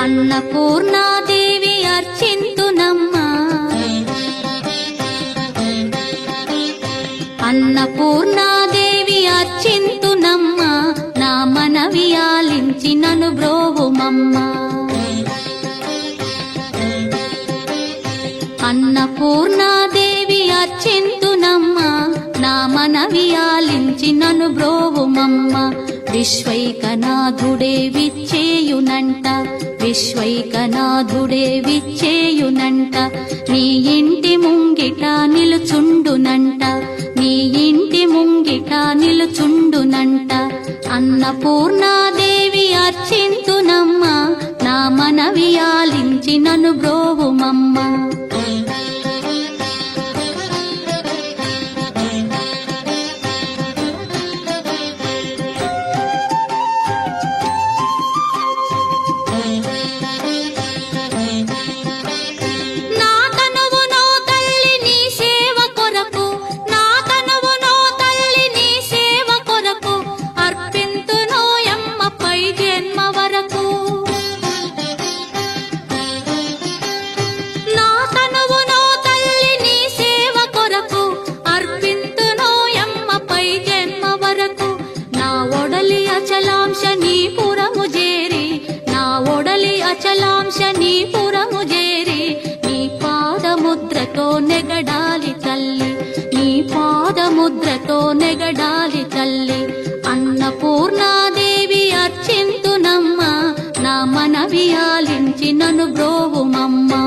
అన్నపూర్ణాదేవి అర్చింతునమ్మా, అన్నపూర్ణాదేవి అర్చింతునమ్మా, నా మనవి ఆలించి నన్ను బ్రోవుమమ్మా. అన్నపూర్ణాదేవి అర్చింతునమ్మా, నా మనవి ఆలించి నన్ను బ్రోవుమమ్మా. విశ్వైకనాథుడే విచ్చేయునంట, విశ్వైకనాథుడే విచ్చేయునంట, నీ ఇంటి ముంగిట నిలుచుండునంట, నీ ఇంటి ముంగిట నిలుచుండునంట. అన్నపూర్ణాదేవి అర్చింతునమ్మా, నా మనవి ఆలించి నన్ను బ్రోవుమమ్మా. అచలాంశ నీ పురము చేరి, నీ పాదముద్రతో నెగడాలి తల్లి, నీ పాదముద్రతో నెగడాలి తల్లి. అన్నపూర్ణాదేవి అర్చింతునమ్మా, నా మనవి ఆలించి నన్ను బ్రోవుమమ్మా.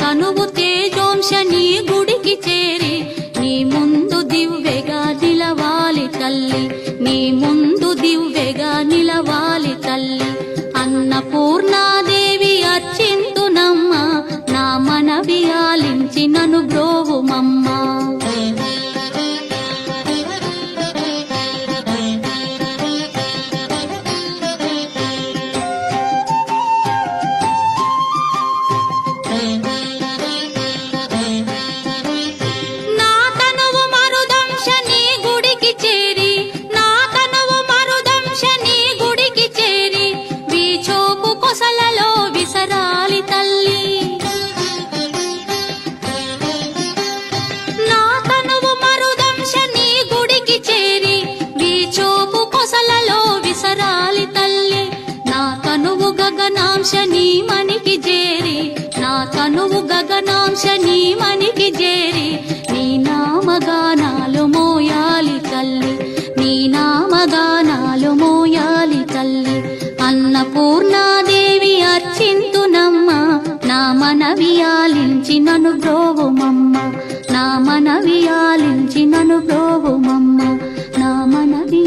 తనువు తేజోంశ నీ గుడికి చేరి, నీ ముందు దివ్వెగా నిలవాలి తల్లి, నీ ముందు దివ్వెగా నిలవాలి తల్లి. అన్నపూర్ణాదేవి అర్చింతునమ్మా, నా మనవి ఆలించి నన్ను బ్రోవుమమ్మా. గగనాంశ నీ మనికి చేరి, నా తనువు గగనాంశ నీ మనికి చేరి, నీ నామగానాలు మోయాలి తల్లి, నీ నామగానాలు మోయాలి తల్లి. అన్నపూర్ణాదేవి అర్చింతునమ్మా, నా మనవి ఆలించి నన్ను బ్రోవుమమ్మా, నా మనవి ఆలించి నన్ను బ్రోవుమమ్మా, నా మనవి